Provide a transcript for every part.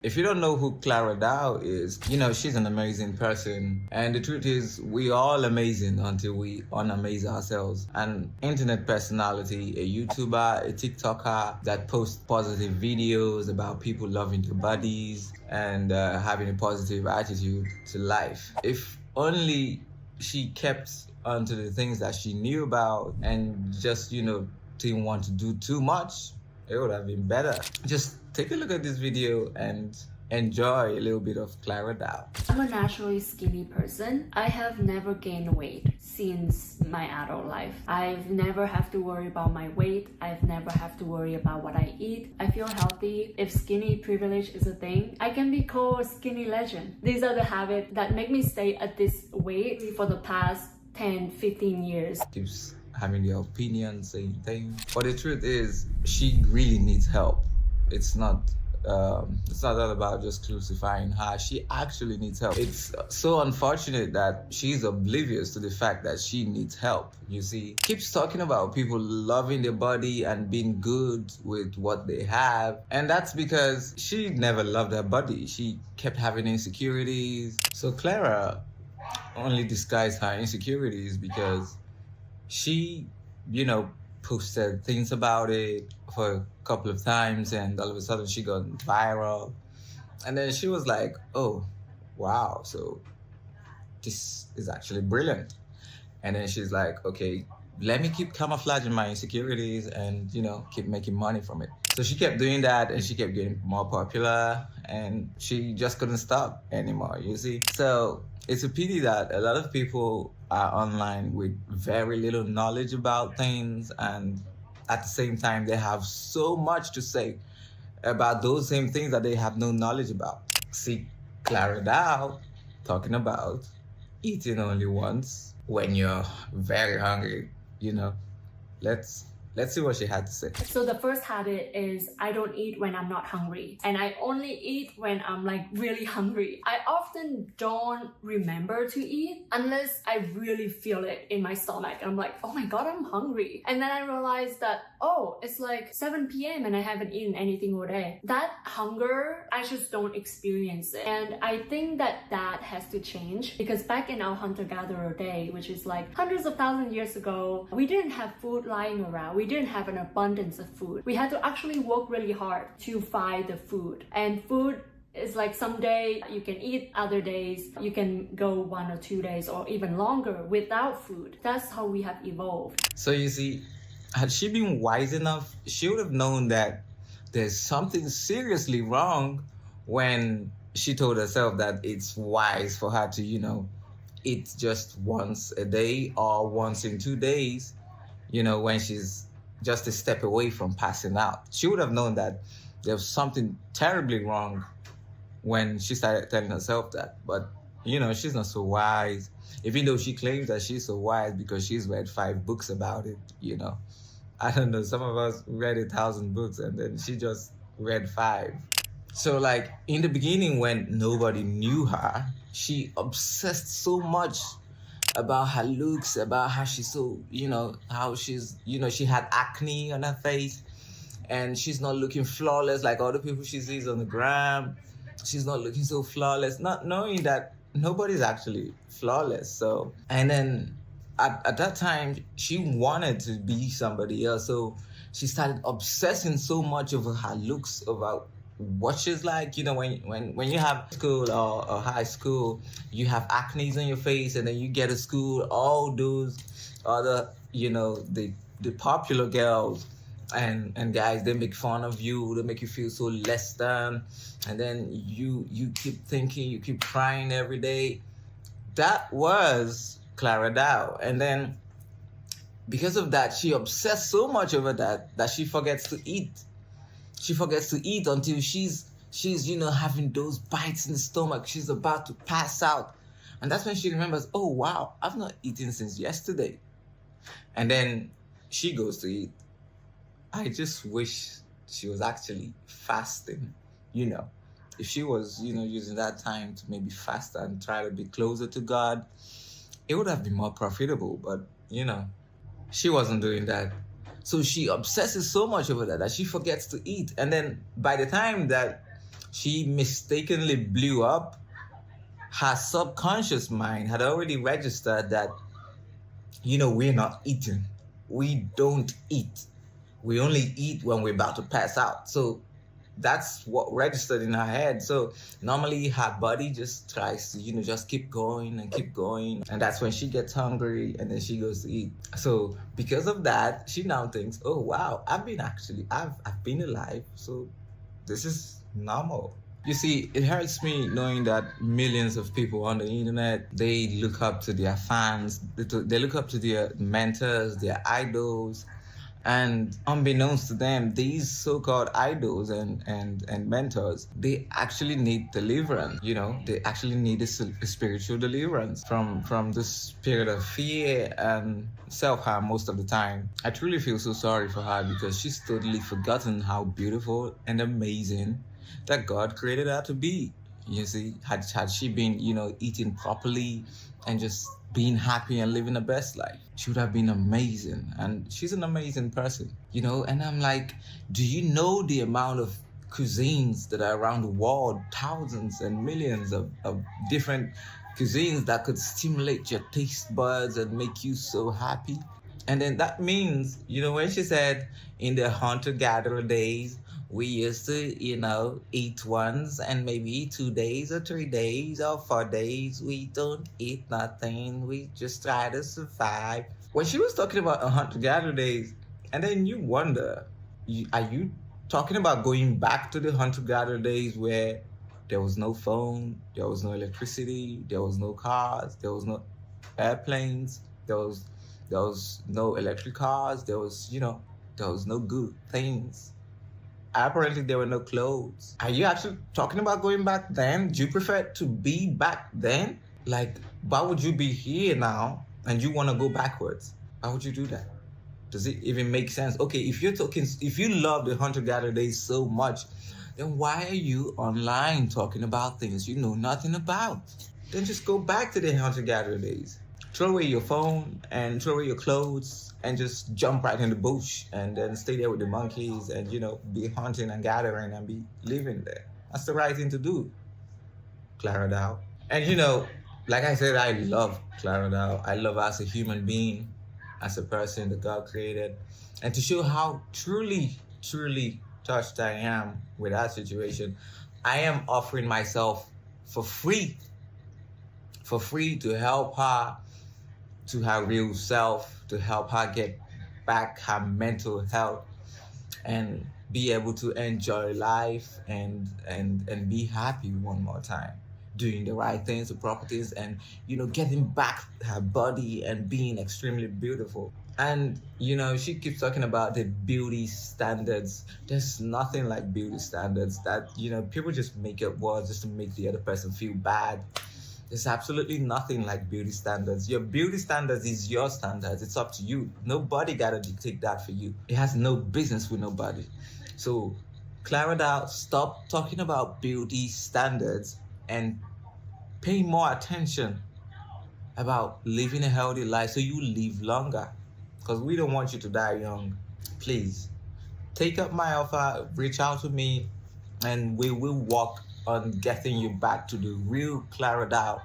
If you don't know who Clara Dao is, she's an amazing person. And the truth is, we all amazing until we unamaze ourselves. An internet personality, a YouTuber, a TikToker that posts positive videos about people loving their bodies and having a positive attitude to life. If only she kept onto the things that she knew about and just, didn't want to do too much, it would have been better. Just take a look at this video and enjoy a little bit of Clara Dao. I'm a naturally skinny person. I have never gained weight since my adult life. I've never have to worry about my weight. I've never have to worry about what I eat. I feel healthy. If skinny privilege is a thing, I can be called a skinny legend. These are the habits that make me stay at this weight for the past 10, 15 years. Keeps having their opinion, saying things. But the truth is, she really needs help. It's not all about just crucifying her. She actually needs help. It's so unfortunate that she's oblivious to the fact that she needs help. You see, keeps talking about people loving their body and being good with what they have. And that's because she never loved her body. She kept having insecurities. So Clara only disguised her insecurities because she, posted things about it for a couple of times, and all of a sudden she got viral. And then she was like, oh, wow, so this is actually brilliant. And then she's like, okay, let me keep camouflaging my insecurities and, keep making money from it. So she kept doing that and she kept getting more popular and she just couldn't stop anymore, you see? So it's a pity that a lot of people are online with very little knowledge about things, and at the same time, they have so much to say about those same things that they have no knowledge about. See, Clara Dao talking about eating only once when you're very hungry, Let's see what she had to say. So the first habit is I don't eat when I'm not hungry. And I only eat when I'm like really hungry. I often don't remember to eat unless I really feel it in my stomach. I'm like, oh my God, I'm hungry. And then I realized that, oh, it's like 7 p.m. and I haven't eaten anything all day. That hunger, I just don't experience it. And I think that has to change because back in our hunter-gatherer day, which is like hundreds of thousands of years ago, we didn't have food lying around. We didn't have an abundance of food. We had to actually work really hard to find the food. And food is like someday you can eat, other days you can go 1 or 2 days or even longer without food. That's how we have evolved. So you see, had she been wise enough, she would have known that there's something seriously wrong when she told herself that it's wise for her to, eat just once a day or once in 2 days, when she's just a step away from passing out. She would have known that there was something terribly wrong when she started telling herself that. But, she's not so wise, even though she claims that she's so wise because she's read 5 books about it, I don't know, some of us read 1,000 books and then she just read 5. So like in the beginning when nobody knew her, she obsessed so much about her looks, about how she's so, how she's, she had acne on her face and she's not looking flawless like other people she sees on the gram. She's not looking so flawless, not knowing that nobody's actually flawless. So, and then at that time, she wanted to be somebody else. So she started obsessing so much over her looks, about what she's like. When you have school or high school, you have acne on your face, and then you get to school, all those other, the popular girls and guys, they make fun of you, they make you feel so less than, and then you keep thinking, you keep crying every day. That was Clara Dao. And then because of that, she obsessed so much over that she forgets to eat. She forgets to eat until she's having those bites in the stomach. She's about to pass out. And that's when she remembers, oh, wow, I've not eaten since yesterday. And then she goes to eat. I just wish she was actually fasting, If she was, using that time to maybe fast and try to be closer to God, it would have been more profitable. But, she wasn't doing that. So she obsesses so much over that she forgets to eat. And then by the time that she mistakenly blew up, her subconscious mind had already registered that, we're not eating. We don't eat. We only eat when we're about to pass out. So that's what registered in her head. So normally her body just tries to, just keep going and keep going. And that's when she gets hungry and then she goes to eat. So because of that, she now thinks, oh wow, I've been alive. So this is normal. You see, it hurts me knowing that millions of people on the internet, they look up to their fans, they look up to their mentors, their idols, and unbeknownst to them, these so-called idols and mentors, they actually need deliverance. They actually need a spiritual deliverance from this spirit of fear and self-harm most of the time. I truly feel so sorry for her because she's totally forgotten how beautiful and amazing that God created her to be. You see, had she been, eating properly and just being happy and living the best life, she would have been amazing. And she's an amazing person, And I'm like, do you know the amount of cuisines that are around the world? Thousands and millions of different cuisines that could stimulate your taste buds and make you so happy. And then that means, when she said in the hunter-gatherer days, we used to, eat once and maybe 2 days or 3 days or 4 days. We don't eat nothing. We just try to survive. When she was talking about a hunter-gatherer days, and then you wonder, are you talking about going back to the hunter-gatherer days where there was no phone, there was no electricity, there was no cars, there was no airplanes, there was no electric cars, there was no good things. Apparently, there were no clothes. Are you actually talking about going back then? Do you prefer to be back then? Like, why would you be here now and you want to go backwards? Why would you do that? Does it even make sense? Okay, if you love the hunter-gatherer days so much, then why are you online talking about things you know nothing about? Then just go back to the hunter-gatherer days. Throw away your phone and throw away your clothes and just jump right in the bush and then stay there with the monkeys and, be hunting and gathering and be living there. That's the right thing to do, Clara Dao. And, like I said, I love Clara Dao. I love her as a human being, as a person that God created. And to show how truly, truly touched I am with that situation, I am offering myself for free to help her to her real self, to help her get back her mental health and be able to enjoy life and be happy one more time, doing the right things, the proper things, and getting back her body and being extremely beautiful. And she keeps talking about the beauty standards. There's nothing like beauty standards that people just make up words just to make the other person feel bad. There's absolutely nothing like beauty standards. Your beauty standards is your standards. It's up to you. Nobody got to dictate that for you. It has no business with nobody. So, Clara Dao, stop talking about beauty standards and pay more attention about living a healthy life so you live longer. Because we don't want you to die young. Please, take up my offer, reach out to me, and we will walk on getting you back to the real Clara Dao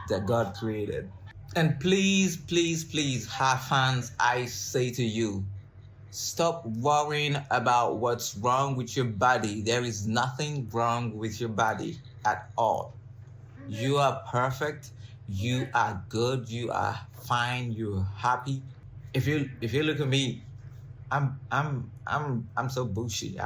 that God created. And please, please, please, her fans, I say to you, stop worrying about what's wrong with your body. There is nothing wrong with your body at all. You are perfect. You are good. You are fine. You're happy. If you look at me, I'm so bushy.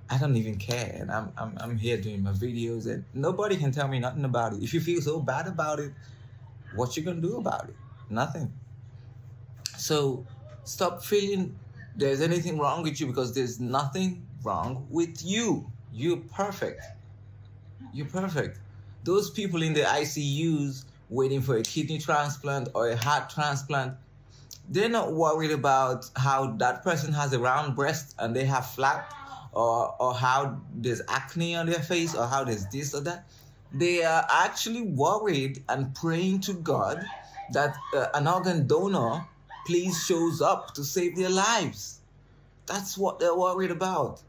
I don't even care, and I'm here doing my videos, and nobody can tell me nothing about it. If you feel so bad about it, what you gonna do about it? Nothing. So stop feeling there's anything wrong with you, because there's nothing wrong with you. You're perfect. You're perfect. Those people in the ICUs waiting for a kidney transplant or a heart transplant, they're not worried about how that person has a round breast and they have flat, or how there's acne on their face, or how there's this or that. They are actually worried and praying to God that an organ donor please shows up to save their lives. That's what they're worried about.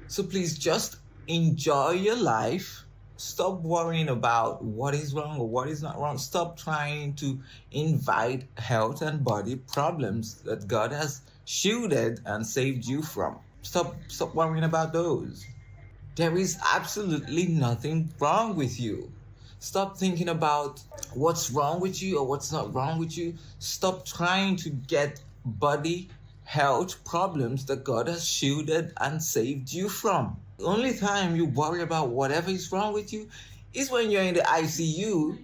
So please just enjoy your life. Stop worrying about what is wrong or what is not wrong. Stop trying to invite health and body problems that God has shielded and saved you from. Stop worrying about those. There is absolutely nothing wrong with you. Stop thinking about what's wrong with you or what's not wrong with you. Stop trying to get body health problems that God has shielded and saved you from. The only time you worry about whatever is wrong with you is when you're in the ICU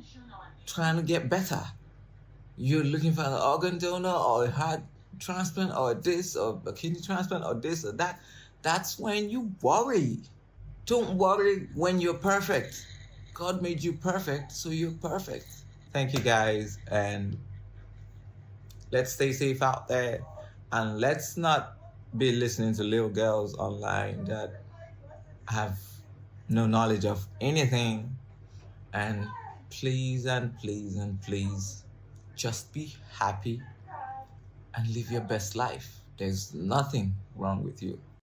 trying to get better. You're looking for an organ donor or a heart transplant or this or a kidney transplant or this or that. That's when you worry. Don't worry when you're perfect. God made you perfect, so you're perfect. Thank you guys, and let's stay safe out there, and let's not be listening to little girls online that have no knowledge of anything. And please and please and please just be happy and live your best life. There's nothing wrong with you.